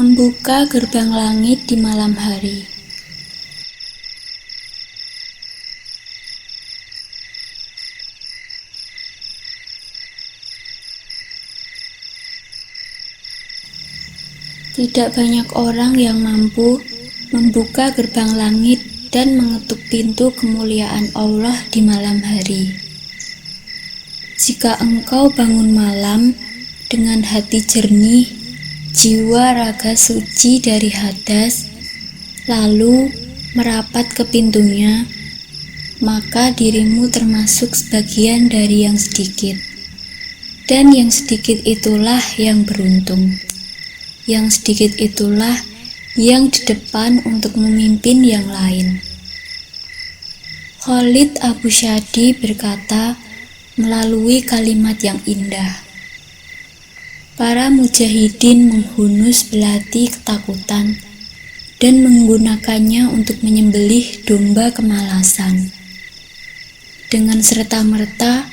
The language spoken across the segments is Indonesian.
Membuka gerbang langit di malam hari. Tidak banyak orang yang mampu membuka gerbang langit dan mengetuk pintu kemuliaan Allah di malam hari. Jika engkau bangun malam dengan hati jernih, jiwa raga suci dari hadas, lalu merapat ke pintunya, maka dirimu termasuk sebagian dari yang sedikit. Dan yang sedikit itulah yang beruntung. Yang sedikit itulah yang di depan untuk memimpin yang lain. Khalid Abu Syadi berkata melalui kalimat yang indah, para mujahidin menghunus belati ketakutan dan menggunakannya untuk menyembelih domba kemalasan. Dengan serta-merta,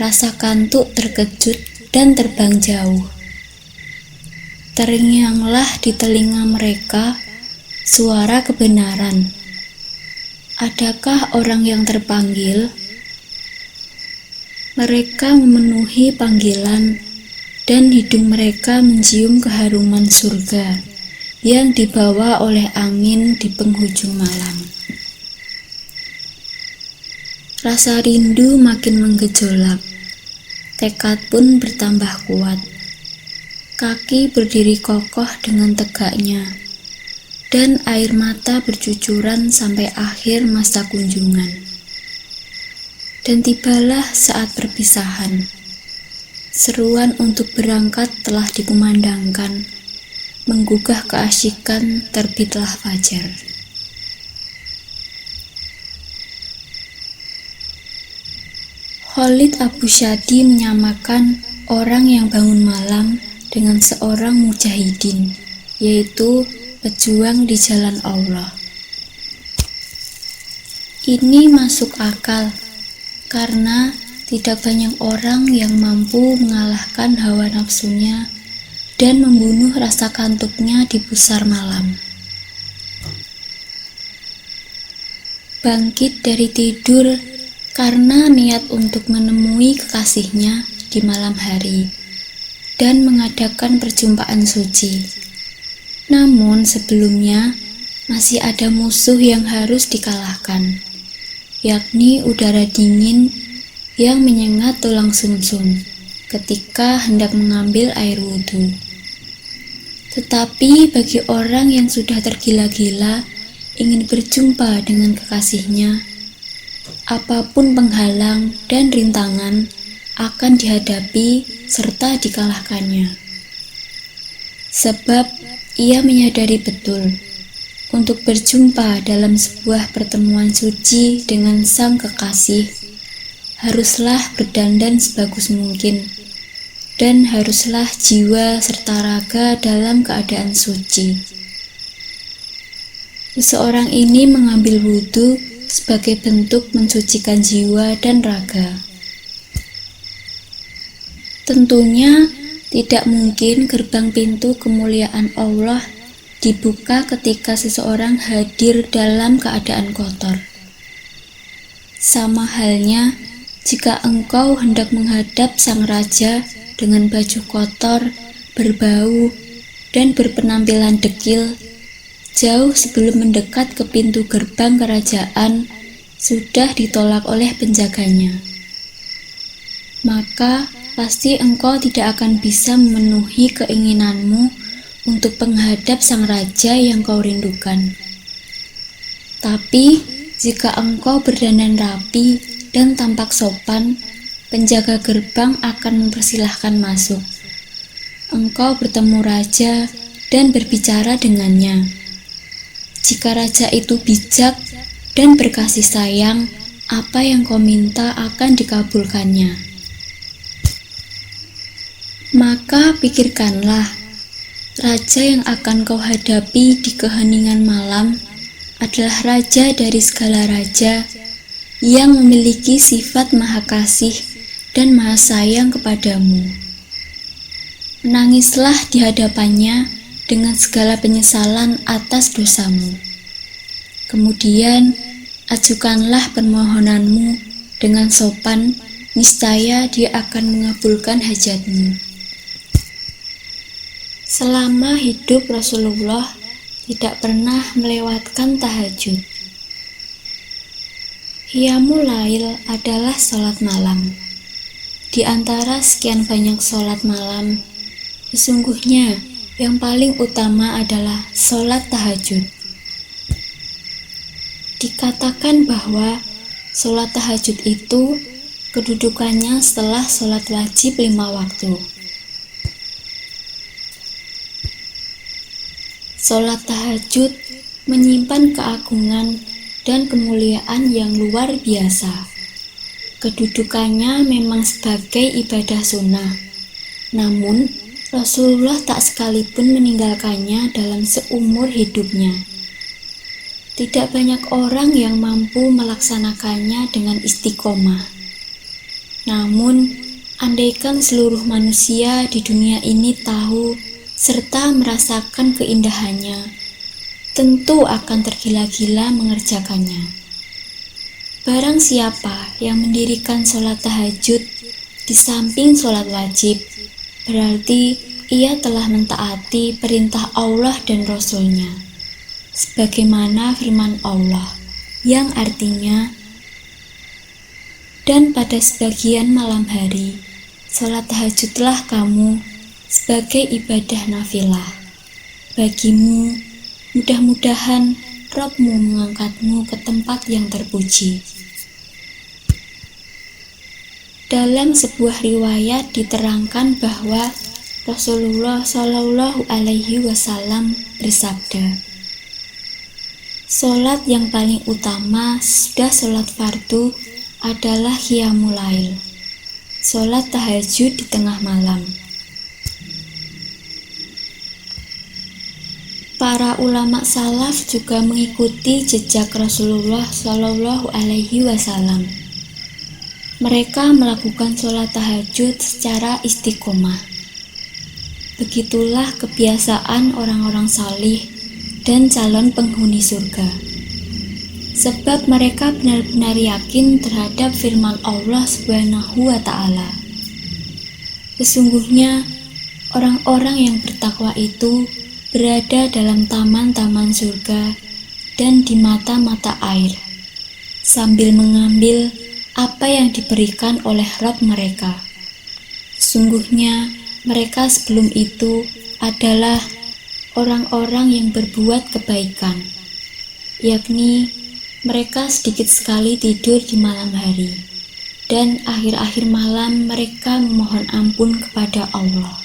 rasa kantuk terkejut dan terbang jauh. Terngianglah di telinga mereka suara kebenaran. Adakah orang yang terpanggil? Mereka memenuhi panggilan dan hidung mereka mencium keharuman surga yang dibawa oleh angin di penghujung malam. Rasa rindu makin menggejolak, tekad pun bertambah kuat. Kaki berdiri kokoh dengan tegaknya, dan air mata bercucuran sampai akhir masa kunjungan. Dan tibalah saat perpisahan. Seruan untuk berangkat telah dikumandangkan, menggugah keasyikan terbitlah fajar. Khalid Abu Syadi menyamakan orang yang bangun malam dengan seorang mujahidin, yaitu pejuang di jalan Allah. Ini masuk akal, karena tidak banyak orang yang mampu mengalahkan hawa nafsunya dan membunuh rasa kantuknya di pusar malam. Bangkit dari tidur karena niat untuk menemui kekasihnya di malam hari dan mengadakan perjumpaan suci. Namun sebelumnya masih ada musuh yang harus dikalahkan, yakni udara dingin yang menyengat tulang sumsum ketika hendak mengambil air wudhu. Tetapi bagi orang yang sudah tergila-gila ingin berjumpa dengan kekasihnya, apapun penghalang dan rintangan akan dihadapi serta dikalahkannya. Sebab ia menyadari betul, untuk berjumpa dalam sebuah pertemuan suci dengan sang kekasih, haruslah berdandan sebagus mungkin, dan haruslah jiwa serta raga dalam keadaan suci. Seseorang ini mengambil wudhu sebagai bentuk mensucikan jiwa dan raga. Tentunya tidak mungkin gerbang pintu kemuliaan Allah dibuka ketika seseorang hadir dalam keadaan kotor. Sama halnya jika engkau hendak menghadap sang raja dengan baju kotor, berbau, dan berpenampilan dekil, jauh sebelum mendekat ke pintu gerbang kerajaan, sudah ditolak oleh penjaganya. Maka pasti engkau tidak akan bisa memenuhi keinginanmu untuk menghadap sang raja yang kau rindukan. Tapi, jika engkau berdandan rapi dan tampak sopan, penjaga gerbang akan mempersilahkan masuk. Engkau bertemu raja dan berbicara dengannya. Jika raja itu bijak dan berkasih sayang, apa yang kau minta akan dikabulkannya. Maka pikirkanlah, raja yang akan kau hadapi di keheningan malam adalah raja dari segala raja yang memiliki sifat maha kasih dan maha sayang kepadamu. Menangislah di hadapannya dengan segala penyesalan atas dosamu. Kemudian, ajukanlah permohonanmu dengan sopan, niscaya Dia akan mengabulkan hajatmu. Selama hidup Rasulullah tidak pernah melewatkan tahajud. Qiyamul Lail adalah sholat malam. Di antara sekian banyak sholat malam, sesungguhnya yang paling utama adalah sholat tahajud. Dikatakan bahwa sholat tahajud itu kedudukannya setelah sholat wajib 5 waktu. Sholat tahajud menyimpan keagungan dan kemuliaan yang luar biasa. Kedudukannya memang sebagai ibadah sunnah, namun Rasulullah tak sekalipun meninggalkannya dalam seumur hidupnya. Tidak banyak orang yang mampu melaksanakannya dengan istiqomah. Namun, andaikan seluruh manusia di dunia ini tahu serta merasakan keindahannya, tentu akan tergila-gila mengerjakannya. Barang siapa yang mendirikan sholat tahajud di samping sholat wajib, berarti ia telah mentaati perintah Allah dan Rasul-Nya, sebagaimana firman Allah yang artinya, dan pada sebagian malam hari, sholat tahajudlah kamu sebagai ibadah nafilah bagimu. Mudah-mudahan Rabb-Mu mengangkatmu ke tempat yang terpuji. Dalam sebuah riwayat diterangkan bahwa Rasulullah Shallallahu Alaihi Wasallam bersabda, "Sholat yang paling utama sudah sholat fardu adalah Qiyamul Lail, sholat tahajud di tengah malam." Para ulama salaf juga mengikuti jejak Rasulullah Shallallahu Alaihi Wasallam. Mereka melakukan sholat tahajud secara istiqomah. Begitulah kebiasaan orang-orang salih dan calon penghuni surga. Sebab mereka benar-benar yakin terhadap firman Allah Subhanahu wa Ta'ala. Sesungguhnya orang-orang yang bertakwa itu berada dalam taman-taman surga dan di mata-mata air, sambil mengambil apa yang diberikan oleh Rabb mereka. Sungguhnya mereka sebelum itu adalah orang-orang yang berbuat kebaikan, yakni mereka sedikit sekali tidur di malam hari, dan akhir-akhir malam mereka memohon ampun kepada Allah.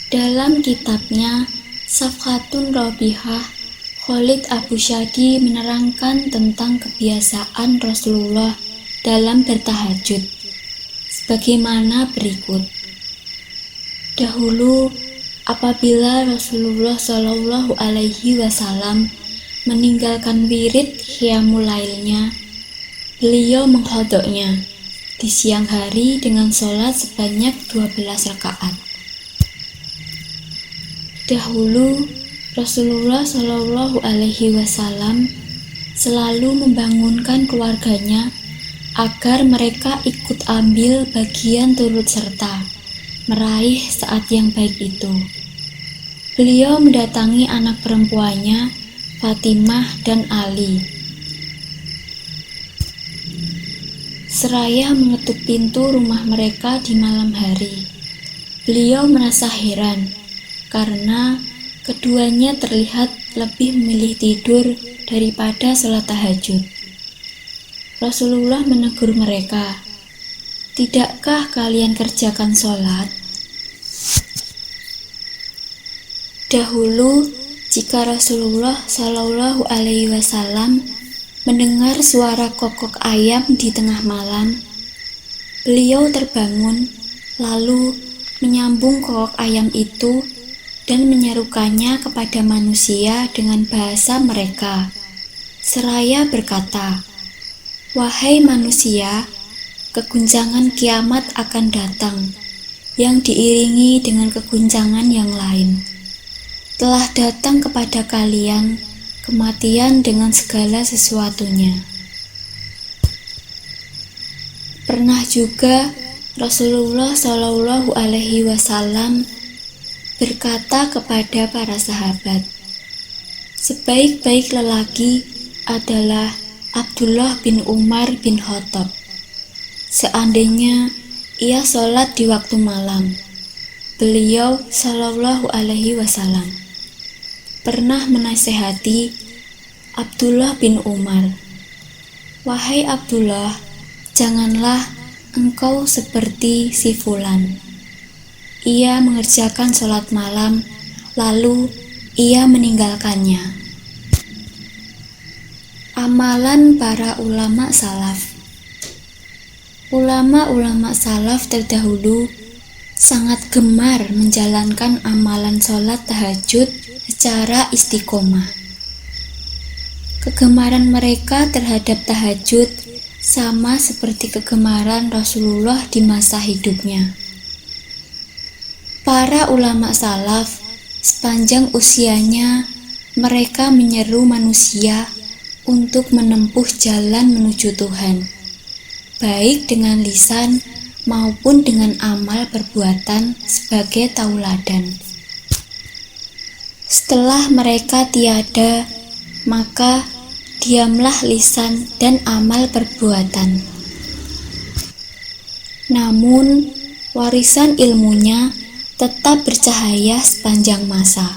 Dalam kitabnya Safhatun Robihah, Khalid Abu Syadi menerangkan tentang kebiasaan Rasulullah dalam bertahajud sebagaimana berikut. Dahulu, apabila Rasulullah Shallallahu Alaihi Wasallam meninggalkan wirid Qiyamul Lailnya, beliau menghodoknya di siang hari dengan sholat sebanyak 12 rakaat. Dahulu, Rasulullah Shallallahu Alaihi Wasallam selalu membangunkan keluarganya agar mereka ikut ambil bagian turut serta meraih saat yang baik itu. Beliau mendatangi anak perempuannya, Fatimah dan Ali. Seraya mengetuk pintu rumah mereka di malam hari, beliau merasa heran karena keduanya terlihat lebih memilih tidur daripada sholat tahajud. Rasulullah menegur mereka, "Tidakkah kalian kerjakan sholat?" Dahulu, jika Rasulullah Shallallahu Alaihi Wasallam mendengar suara kokok ayam di tengah malam, beliau terbangun lalu menyambung kokok ayam itu dan menyerukannya kepada manusia dengan bahasa mereka, seraya berkata, "Wahai manusia, keguncangan kiamat akan datang. yang diiringi dengan keguncangan yang lain. Telah datang kepada kalian kematian dengan segala sesuatunya. Pernah juga Rasulullah Shallallahu Alaihi Wasallam berkata kepada para sahabat, sebaik-baik lelaki adalah Abdullah bin Umar bin Khattab. Seandainya ia sholat di waktu malam, beliau Shallallahu Alaihi Wasallam pernah menasehati Abdullah bin Umar, wahai Abdullah, janganlah engkau seperti si fulan. Ia mengerjakan sholat malam, lalu ia meninggalkannya. Amalan para ulama salaf. Ulama-ulama salaf terdahulu sangat gemar menjalankan amalan sholat tahajud secara istiqomah. Kegemaran mereka terhadap tahajud sama seperti kegemaran Rasulullah di masa hidupnya. Para ulama salaf sepanjang usianya mereka menyeru manusia untuk menempuh jalan menuju Tuhan, baik dengan lisan maupun dengan amal perbuatan sebagai tauladan. Setelah mereka tiada, maka diamlah lisan dan amal perbuatan. Namun, warisan ilmunya tetap bercahaya sepanjang masa.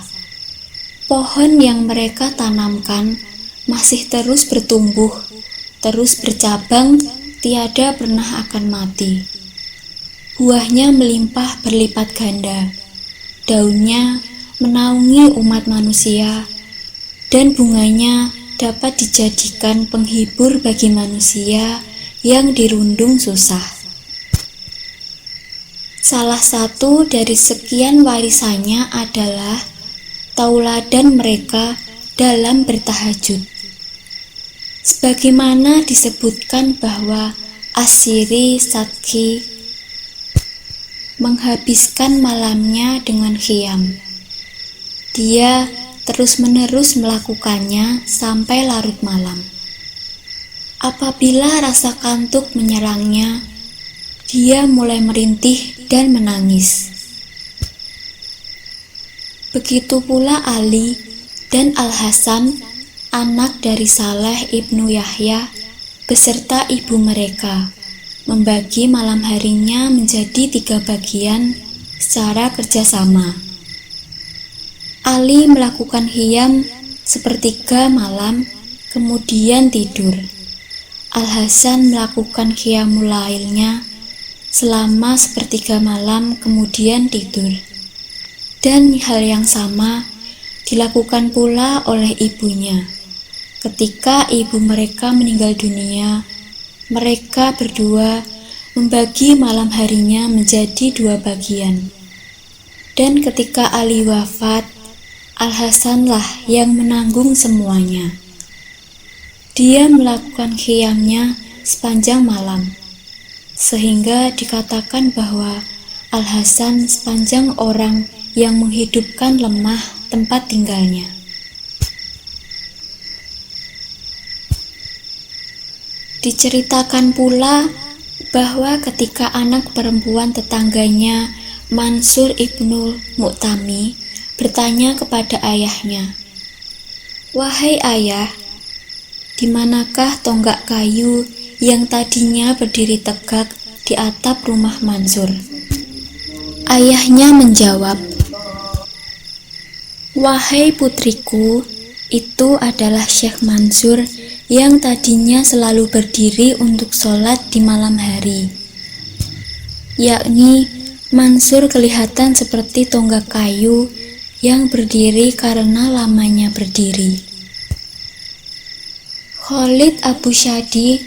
Pohon yang mereka tanamkan masih terus bertumbuh, terus bercabang, tiada pernah akan mati. Buahnya melimpah berlipat ganda, daunnya menaungi umat manusia, dan bunganya dapat dijadikan penghibur bagi manusia yang dirundung susah. Salah satu dari sekian warisannya adalah tauladan mereka dalam bertahajud. Sebagaimana disebutkan bahwa Asy-Syiri Sadqi menghabiskan malamnya dengan qiyam. Dia terus-menerus melakukannya sampai larut malam. Apabila rasa kantuk menyerangnya, dia mulai merintih dan menangis. Begitu pula Ali dan Al-Hasan, anak dari Saleh ibnu Yahya, beserta ibu mereka, membagi malam harinya menjadi 3 bagian secara kerjasama. Ali melakukan qiyam sepertiga malam, kemudian tidur. Al-Hasan melakukan qiyamul lailnya selama sepertiga malam, kemudian tidur. Dan hal yang sama dilakukan pula oleh ibunya. Ketika ibu mereka meninggal dunia, mereka berdua membagi malam harinya menjadi 2 bagian. Dan ketika Ali wafat, Al-Hasanlah yang menanggung semuanya. Dia melakukan qiyamnya sepanjang malam, sehingga dikatakan bahwa Al-Hasan sepanjang orang yang menghidupkan lemah tempat tinggalnya. Diceritakan pula bahwa ketika anak perempuan tetangganya Mansur ibnu Mu'tami bertanya kepada ayahnya, "Wahai ayah, di manakah tonggak kayu yang tadinya berdiri tegak di atap rumah Mansur?" Ayahnya menjawab, "Wahai putriku, itu adalah Syekh Mansur yang tadinya selalu berdiri untuk sholat di malam hari." Yakni Mansur kelihatan seperti tonggak kayu yang berdiri karena lamanya berdiri. Khalid Abu Syadi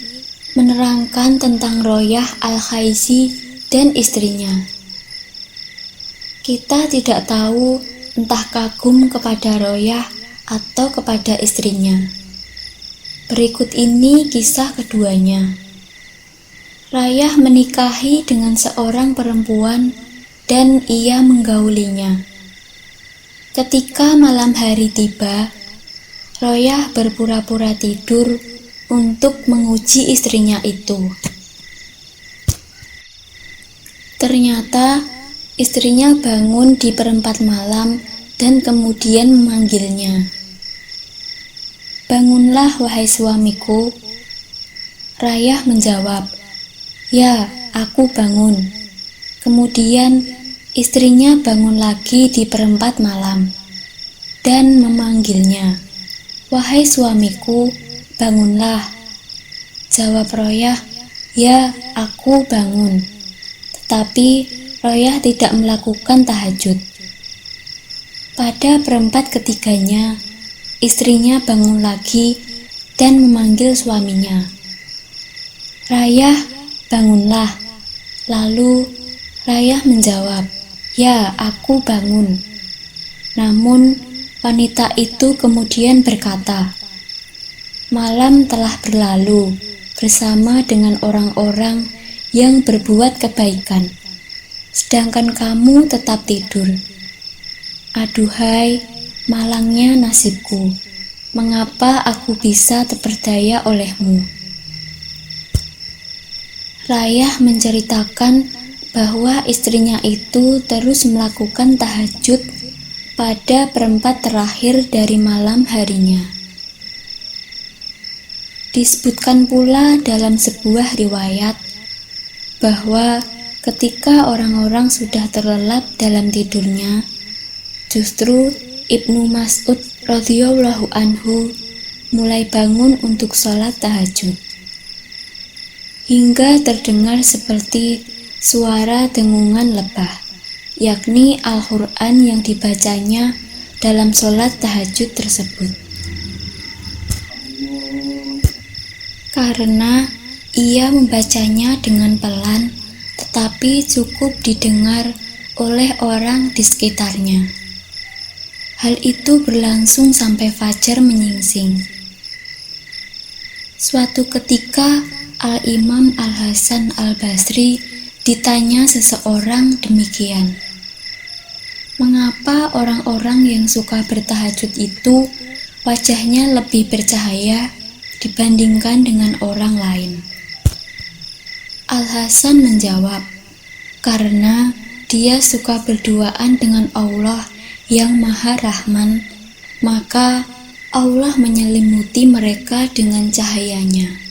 menerangkan tentang Royah Al-Khaisi dan istrinya. Kita tidak tahu entah kagum kepada Royah atau kepada istrinya. Berikut ini kisah keduanya. Rayah menikahi dengan seorang perempuan dan ia menggaulinya. Ketika malam hari tiba, Royah berpura-pura tidur untuk menguji istrinya itu. Ternyata istrinya bangun di perempat malam dan kemudian memanggilnya. "Bangunlah, wahai suamiku." Rayah menjawab, "Ya, aku bangun." Kemudian istrinya bangun lagi di perempat malam dan memanggilnya, "Wahai suamiku, bangunlah." Jawab Royah, "Ya, aku bangun." Tetapi Royah tidak melakukan tahajud. Pada perempat ketiganya, istrinya bangun lagi dan memanggil suaminya, "Rayah, bangunlah." Lalu Rayah menjawab, "Ya, aku bangun." Namun wanita itu kemudian berkata, "Malam telah berlalu bersama dengan orang-orang yang berbuat kebaikan, sedangkan kamu tetap tidur. Aduhai, malangnya nasibku, mengapa aku bisa terperdaya olehmu?" Rayah menceritakan bahwa istrinya itu terus melakukan tahajud pada perempat terakhir dari malam harinya. Disebutkan pula dalam sebuah riwayat bahwa ketika orang-orang sudah terlelap dalam tidurnya, justru Ibnu Mas'ud radhiyallahu anhu mulai bangun untuk sholat tahajud. Hingga terdengar seperti suara dengungan lebah, yakni Al-Quran yang dibacanya dalam sholat tahajud tersebut. Karena ia membacanya dengan pelan, tetapi cukup didengar oleh orang di sekitarnya. Hal itu berlangsung sampai fajar menyingsing. Suatu ketika Al-Imam Al-Hasan Al-Basri ditanya seseorang demikian, "Mengapa orang-orang yang suka bertahajud itu wajahnya lebih bercahaya dibandingkan dengan orang lain?" Al-Hasan menjawab, "Karena dia suka berduaan dengan Allah yang Maha Rahman, maka Allah menyelimuti mereka dengan cahayanya."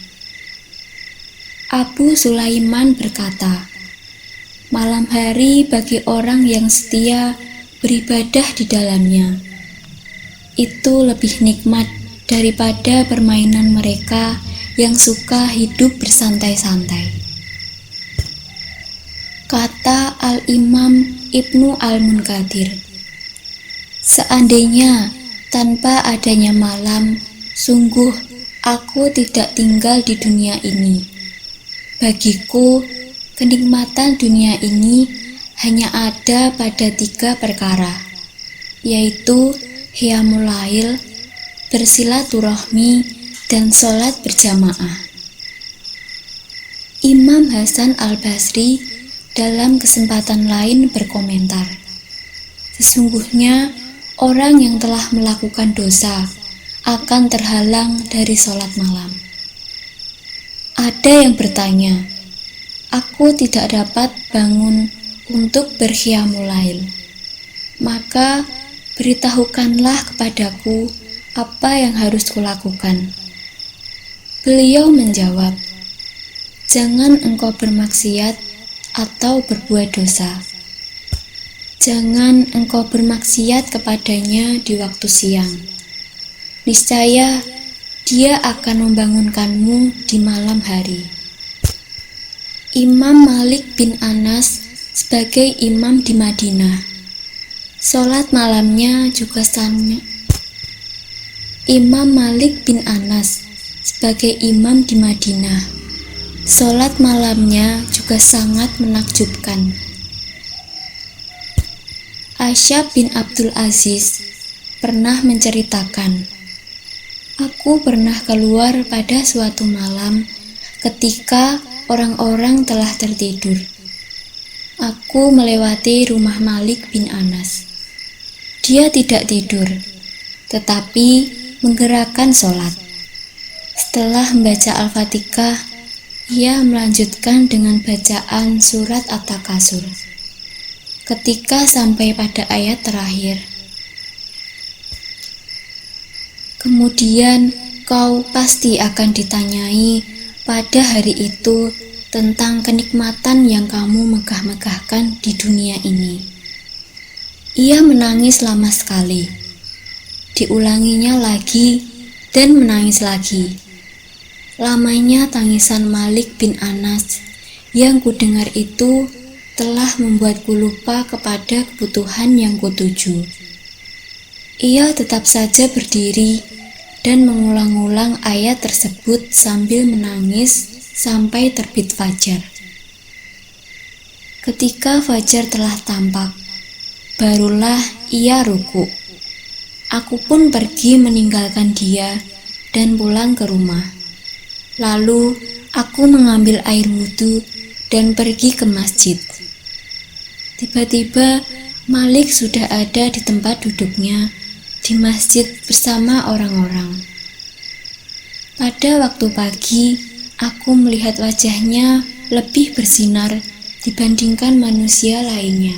Abu Sulaiman berkata, "Malam hari bagi orang yang setia beribadah di dalamnya, itu lebih nikmat daripada permainan mereka yang suka hidup bersantai-santai." Kata Al-Imam Ibnu Al-Munkadir, "Seandainya tanpa adanya malam, sungguh aku tidak tinggal di dunia ini. Bagiku, kenikmatan dunia ini hanya ada pada 3 perkara, yaitu qiyamul lail, bersilaturahmi, dan sholat berjamaah." Imam Hasan Al-Basri dalam kesempatan lain berkomentar, "Sesungguhnya orang yang telah melakukan dosa akan terhalang dari sholat malam." Ada yang bertanya, "Aku tidak dapat bangun untuk berqiyamul lail, maka beritahukanlah kepadaku apa yang harus kulakukan." Beliau menjawab, "Jangan engkau bermaksiat atau berbuat dosa. Jangan engkau bermaksiat kepadanya di waktu siang. Niscaya Dia akan membangunkanmu di malam hari." Imam Malik bin Anas sebagai imam di Madinah, sholat malamnya juga sama. Imam Malik bin Anas sebagai imam di Madinah, sholat malamnya juga sangat menakjubkan. Aisyah bin Abdul Aziz pernah menceritakan, "Aku pernah keluar pada suatu malam ketika orang-orang telah tertidur. aku melewati rumah Malik bin Anas. Dia tidak tidur, tetapi menggerakkan sholat. Setelah membaca Al-Fatihah, ia melanjutkan dengan bacaan surat At-Takasur. Ketika sampai pada ayat terakhir, kemudian kau pasti akan ditanyai pada hari itu tentang kenikmatan yang kamu megah-megahkan di dunia ini. Ia menangis lama sekali. Diulanginya lagi dan menangis lagi. Lamanya tangisan Malik bin Anas yang kudengar itu telah membuatku lupa kepada kebutuhan yang kutuju. Ia tetap saja berdiri dan mengulang-ulang ayat tersebut sambil menangis sampai terbit fajar. Ketika fajar telah tampak, barulah ia ruku. Aku pun pergi meninggalkan dia dan pulang ke rumah. Lalu aku mengambil air wudhu dan pergi ke masjid. Tiba-tiba Malik sudah ada di tempat duduknya di masjid bersama orang-orang. Pada waktu pagi, aku melihat wajahnya lebih bersinar dibandingkan manusia lainnya.